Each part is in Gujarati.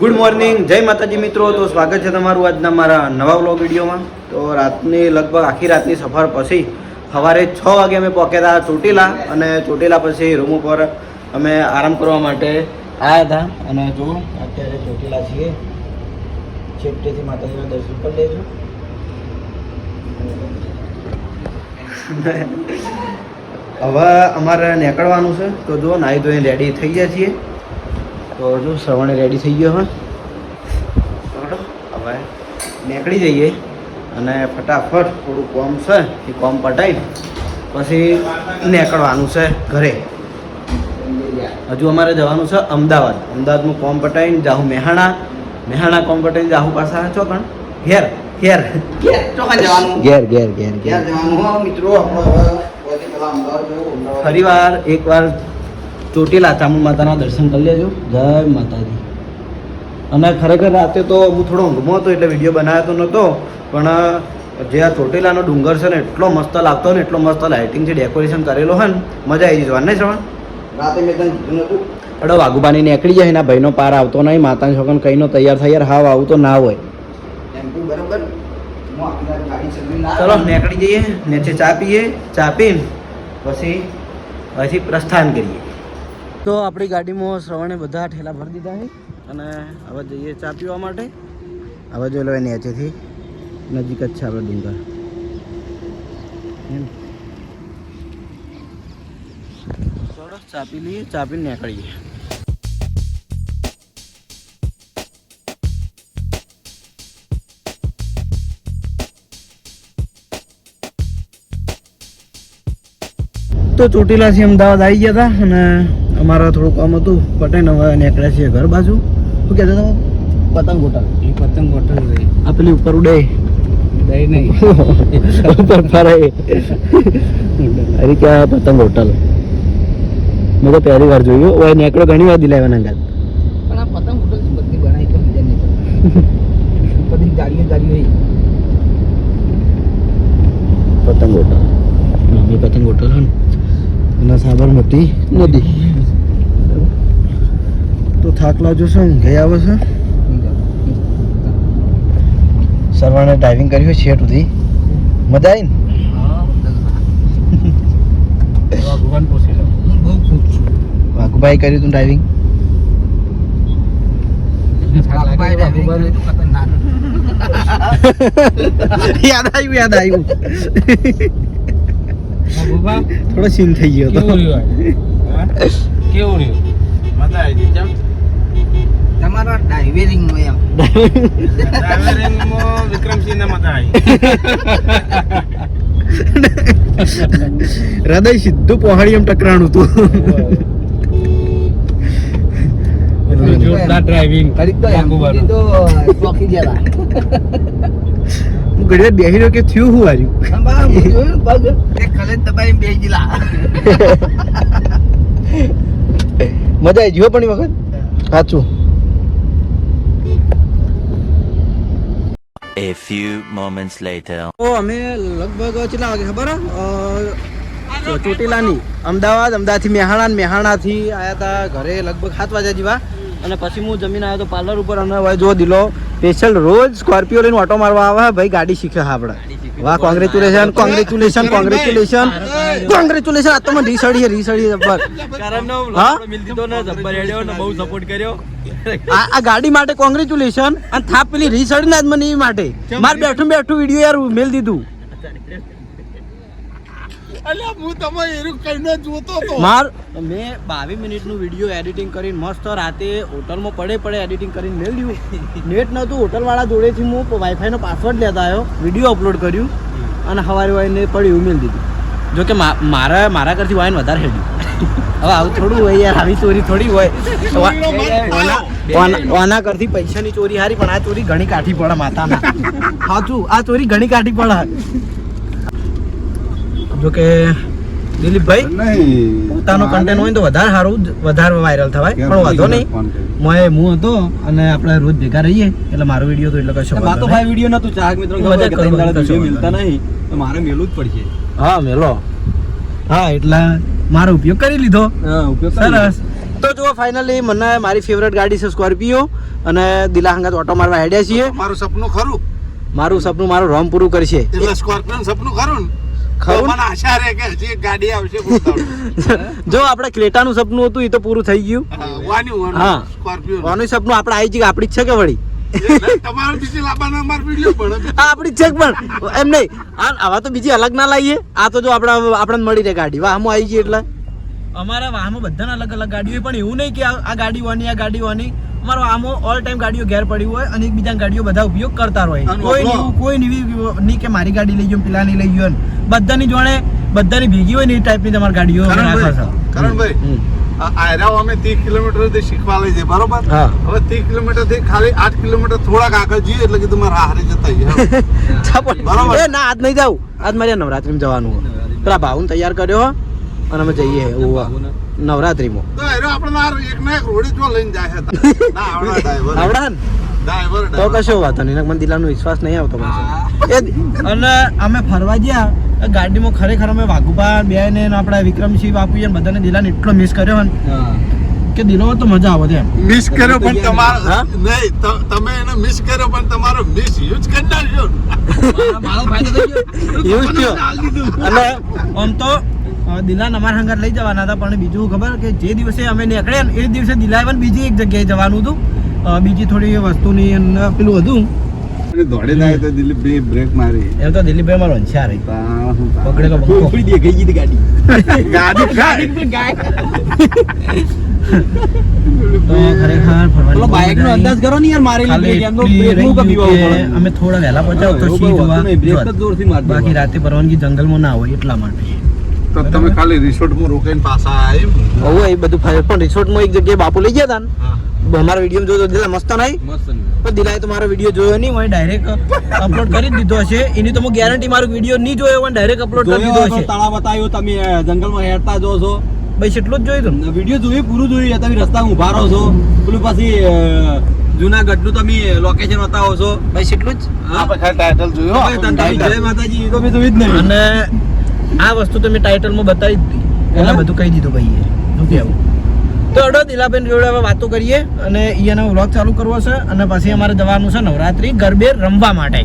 ગુડ મોર્નિંગ, જય માતાજી મિત્રો. તો સ્વાગત છે તમારું આજના મારા નવા વ્લોગ વિડીયોમાં. તો રાતની લગભગ આખી રાતની સફર પછી સવારે 6 વાગે અમે પહોંચ્યા હતા ચોટીલા, અને ચોટીલા પછી રૂમ ઉપર અમે આરામ કરવા માટે આવ્યા હતા. અને જો અત્યારે ચોટીલા છીએ, છેવટેથી માતાજીના દર્શન કરી લેજો. હવે અમારે નીકળવાનું છે, તો જો નાહી ધોઈને રેડી થઈ ગયા છીએ. તો જો શ્રવણે રેડી થઈ ગયો. હવે નીકળી જઈએ અને ફટાફટ થોડું કોમ છે એ કોમ પટાવી પછી નીકળવાનું છે ઘરે. હજુ અમારે જવાનું છે અમદાવાદ. અમદાવાદનું કોમ પટાવીને જાઉં મહેસાણા કોમ પટાવીને જાઉં પાછા ચોકણ ઘેર જવાનું મિત્રો. ફરીવાર એકવાર ચોટીલા ચામુંડ માતાના દર્શન કરી લેજો. જય માતાજી. અને ખરેખર રાતે તો હું થોડો ઊંઘમાં હતો એટલે વિડીયો બનાવ્યો તો નહોતો, પણ જે આ ચોટીલાનો ડુંગર છે ને એટલો મસ્ત લાગતો ને, એટલો મસ્ત લાઇટિંગથી ડેકોરેશન કરેલો હોય ને, મજા આવી જવાનું નહીં શ્રવણ? રાતે મેં તને કીધું નહોતું. અડો વાઘુબાની નીકળી જાય, એના ભાઈનો પાર આવતો નહીં, માતાના છોકરાને કઈનો તૈયાર થઈ યાર, હાવ આવું તો ના હોય. બરાબર. ચલો નીકળી જઈએ, નીચે ચા પીએ, ચા પીને પછી પ્રસ્થાન કરીએ. તો આપણી ગાડીમાં શ્રવણે બધા ઠેલા ભરી દીધા છે અને હવે જઈએ ચા પીવા માટે. હવે જો લો નીચેથી નજીક જ છે આપણે ડુંગર. સરસ ચા પી લઈએ, ચા પીને નીકળીએ. તો ચોટીલાથી અમદાવાદ આવી ગયા હતા અને અમારે થોડું કામ હતું, પટાઈને હવે નીકળ્યા છીએ ઘર બાજુ. શું કહેતો તમે? પતંગ હોટલ. એ પતંગ હોટલ આ પેલી ઉપર ઉડે નહીં ઉપર ફરે અરે ક્યાં પતંગ હોટલ. મેં તો પહેલી વાર જોયું. ઓય નીકળો ઘણી વાર દિલાવ્યા ના. પણ આ પતંગ હોટલ બધી બનાવી તો બીજા નહીં બધી ગાડીઓ પતંગ હોટલ. પતંગ હોટલ છે ને સાબરમતી નદી. તો થાક લાવજો છે, ઊંઘે આવે છે. સરવાણે ડ્રાઇવિંગ કર્યું છે સુધી, મજા આવી ને? વાઘુભાઈ કર્યું તું ડ્રાઇવિંગ? યાદ આવ્યું થોડો સીન થઈ ગયો તો. કેવું રહ્યું? મજા આવી ગઈ. તમારો ડ્રાઇવિંગમાં વિક્રમસિંહને મજા આવી. હૃદય સીધું પહાડી એમ ટકરાણું હતું. જોરદાર ડ્રાઇવિંગ કરી તો ચોકી ગયા. હું ઘડી બેસી રહ્યો કે થયું શું હાર્યું. મજા આવી ગયો પણ એ વખત સાચું. A few moments later. તો અમે લગભગ કેટલા વાગે ખબર? ચોટીલાની અમદાવાદથી મહેસાણાથી આવ્યા હતા ઘરે લગભગ 7 વાગ્યા જેવા. અને પછી હું જમીન આવ્યો તો પાર્લર ઉપર. અને હવે જો દિલો સ્પેશિયલ રોજ સ્કોર્પિયો લઈને ઓટો મારવા આવે. ભાઈ ગાડી શીખે આપણે. વાહ, કોંગ્રેચ્યુલેશન. આ તો મને રીસડી જબ્બર. આ ગાડી માટે કોંગ્રેચ્યુલેશન. અને થાપ પેલી રીસડી ના જ મને એ માટે મારે બેઠું વિડીયો યાર મેલ દીધું. મેં 22 મિનિટનું વિડીયો એડિટિંગ કરીને મસ્ત રાતે હોટલમાં પડે એડિટિંગ કરીને મેળ દીધું. નેટ નહોતું, હોટલવાળા જોડેથી હું વાઈફાઈનો પાસવર્ડ લેતા આવ્યો, વિડીયો અપલોડ કર્યું અને સવારે વાઈને પડ્યું મેળ દીધું. જો કે મારા કરતી વાઈન વધારે હેડ્યું. હવે આવું થોડું હોય યાર, આવી ચોરી થોડી હોય. આના કરતી પૈસાની ચોરી હારી, પણ આ ચોરી ઘણી કાઠી પડે માતાના. સાચું, આ ચોરી ઘણી કાઠી પડે. જો કે દિલીપભાઈ પોતાનો કન્ટેન્ટ હોય તો વધારે સારું, વધારે વાયરલ થવાય. પણ વાંધો નહીં, હું હતો અને આપણે રોજ ભેગા રહીએ એટલે મારો વિડીયો તો એટલે કશો વાતો ભાઈ વિડીયો નતું. ચાહક મિત્રો મિલતા નહીં તો મારે મેલું જ પડશે. હા મેલો. હા એટલે મારો ઉપયોગ કરી લીધો. સરસ. તો જો ફાઇનલી મને મારી ફેવરેટ ગાડી છે સ્કોર્પિયો અને દિલા હંગાત ઓટો મારવા હેડ્યા છીએ. મારું સપનું ખરું, મારું સપનું મારું રોમ પૂરું કરશે. એટલે સ્કોર્પિયો સપનું ખરું ને? ખરું. મને આશા રહે કે હજી એક ગાડી આવશે જો આપણે ક્રેટાનું સપનું હતું એ તો પૂરું થઈ ગયું. હા. સ્કોર્પિયો આનું સપનું આપણે આવી ગયું. આપણી જ છે કે વળી તમારું બીજી લાવવાના અમાર વિડિયો પણ આ આપણી જ છે પણ એમ નહીં. આવા તો બીજી અલગ ના લાવીએ. આ તો જો આપણને મળી રહે ગાડી વાહમાં આવી ગઈ એટલે અમારા વાહમાં બધાને અલગ અલગ ગાડીઓ પણ એવું નહીં કે આ ગાડી વાની આ ગાડી વાની. અમારો આમો ઓલ ટાઈમ ગાડીઓ ઘેર પડી હોય અને એકબીજા ગાડીઓ બધા ઉપયોગ કરતા હોય. કોઈ નહીં કે મારી ગાડી લઈ ગયો પેલા નહીં લઈ ગયો. બધાની જોડે બધાની ભેગી હોય ને એ ટાઈપની તમારી ગાડીઓ રાખે છે. કરણભાઈ આયરાઓ અમે 30 કિલોમીટર થી શીખવા લઈ જઈએ બરોબર. હવે 30 કિલોમીટર થી ખાલી 8 કિલોમીટર થોડાક આગળ જઈએ એટલે કે તમારે હારે જતા બરોબર. એ ના આજ નહીં જાવ. આજ મારે નવરાત્રીમાં જવાનું પેલા ભાવને તૈયાર કર્યો અને અમે જઈએ નવરાત્રીમાં. તો આપણે એક ના એક રોડી જો લઈને જાય હતા. ના આવડા ડ્રાઈવર તો કશો વાતો નહીં. મને દિલાનો વિશ્વાસ નહીં આવતો અને અમે ફરવા ગયા ગાડીમાં ખરેખર અમે વાઘુપા બે ને આપણા વિક્રમસિંહ બાપુ બધાને દિલાને એટલો મિસ કર્યો ને કે દિલો તો મજા આવે એમ. મિસ કર્યો પણ તમારો નહીં તમે એને મિસ કર્યો પણ તમારો મિસ યુઝ કરી નાખ્યો. મારો ફાયદો થઈ ગયો યુઝ થયો. અને આમ તો દિલાન અમારા હંગાર લઈ જવાના હતા પણ બીજું ખબર કે જે દિવસે અમે નીકળ્યા ને એ દિવસે દિલાવન બીજી એક જગ્યાએ જવાનું હતું. બીજી થોડી વસ્તુની પેલું હતું દોડી લાગે તો દિલીપભાઈ બ્રેક મારી. એમ તો દિલીપભાઈ મારો હોશિયાર રહી પકડે તો થોડી દે ગઈ ગઈ ગાડી તો ખરેખર ફરવાનો બાઇક નો અંદાજ કરો ને યાર મારી બ્રેક એમ તો બ્રેક નું કમી અમે થોડા વહેલા પહોંચાવ તો સી જોવા બાકી રાતે પરવાનગી જંગલમાં ના હોય એટલા માટે. તો તમે ખાલી રિસોર્ટમાં રોકાઈને પાછા આવ્યા? હવે એ બધું પણ રિસોર્ટમાં એક જગ્યાએ બાપુ લઈ ગયા હતા ને અમારા વિડીયો જોયો દિલા મસ્ત નહીં પણ દિલાએ તો મારો વિડીયો જોયો નહીં હોય ડાયરેક્ટ અપલોડ કરી દીધો હશે. એની તો હું ગેરંટી મારો વિડીયો નહીં જોયો હોય ડાયરેક્ટ અપલોડ કરી દીધો હશે. તળાવ બતાવ્યો તમે જંગલમાં હેરતા જો છો બસ એટલું જ જોયું હતું. વિડીયો જોયું પૂરું જોયું તમે રસ્તામાં ઉભા રહો છો પેલું પછી જુનાગઢ નું તમે લોકેશન બતાવો છો બસ એટલું જ. હા પછી ટાઇટલ જોયો જય માતાજી તો મેં જોયું જ નહીં. અને આ વસ્તુ તો મેં ટાઇટલમાં બતાવી જ હતી એટલે બધું કહી દીધું ભાઈએ શું કહેવું. તો અડો દિલાબેન જોડે હવે વાતો કરીએ અને અહીંયાનો વ્લોગ ચાલુ કરવો છે અને પછી અમારે જવાનું છે નવરાત્રી ગરબે રમવા માટે.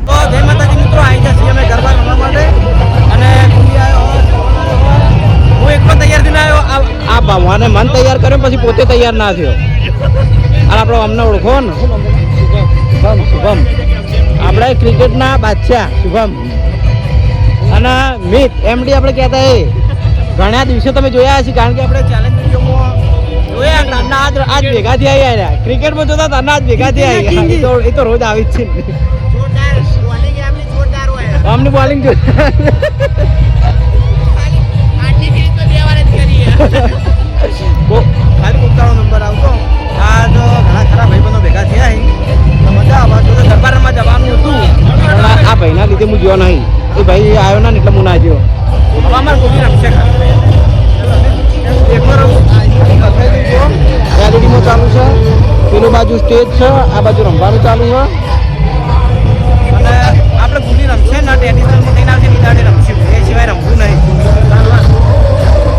તો જય માતાજી મિત્રો આવી જશે અમે ગરબા રમવા માટે અને હું એકલો તૈયાર થઈને આવ્યો. આ ભગવાને મન તૈયાર કર્યો પછી પોતે તૈયાર ના થયો. અને આપણો અમને ઓળખો ને શુભમ આપણે ક્રિકેટના બાદશાહ શુભમ અને મિત એમડી આપણે કહેતા એ ઘણા દિવસે તમે જોયા હશે કારણ કે આપણે ચેલેન્જ વિડીયોમાં જોયા આજ ભેગા થી આવ્યા ક્રિકેટમાં જોતા હતા આજ ભેગા થી આવ્યા. એ તો રોજ આવી જ છે અમને બોલિંગ જો ખાલી ઉતારો નંબર આવતો. આ જો ઘણા ખરા ભાઈબંધો ભેગા થયા મજા આવે તો ગરબા રમવા જવાનું હતું પણ આ ભાઈના લીધે હું ગયો નહીં. એ ભાઈ આવ્યો ના એટલે હું ના ગયો. અમારે કોઈ રમશે એલઈડીમાં ચાલુ છે પેલું બાજુ સ્ટેજ છે આ બાજુ રમવાનું ચાલુ છે અને આપણે ગુલી રમશે ને ટ્રેડિશનલમાં થઈને આવશે બીજાને રમશું એ સિવાય રમવું નહીં.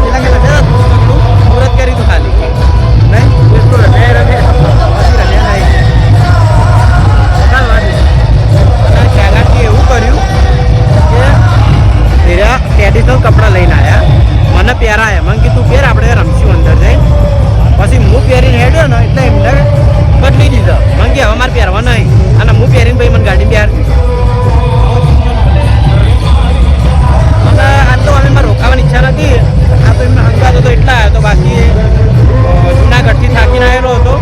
પેલા કે મુહૂર્ત કરી તું ખાલી નહીં એટલું રમે પછી રમ્યા નહીં. ખેલાડીએ એવું કર્યું કે ધીરા ટ્રેડિશનલ કપડાં લઈને આવ્યા મને પહેરાયા મને કીધું પહેર આપણે રમશું અંદર જઈને. પછી હું પહેરીને હેડ્યો ને એટલે એમને બદલી દીધો. મને કે હવે મારે પહેરવા નહીં અને હું પહેરીને ભાઈ મને ગાડી બહાર અને આ તો અમે મારે રોકાવાની ઈચ્છા નથી. આ તો એમને હંગાતો તો એટલા આવ્યો તો બાકી જુનાગઢથી થાકીને આવેલો હતો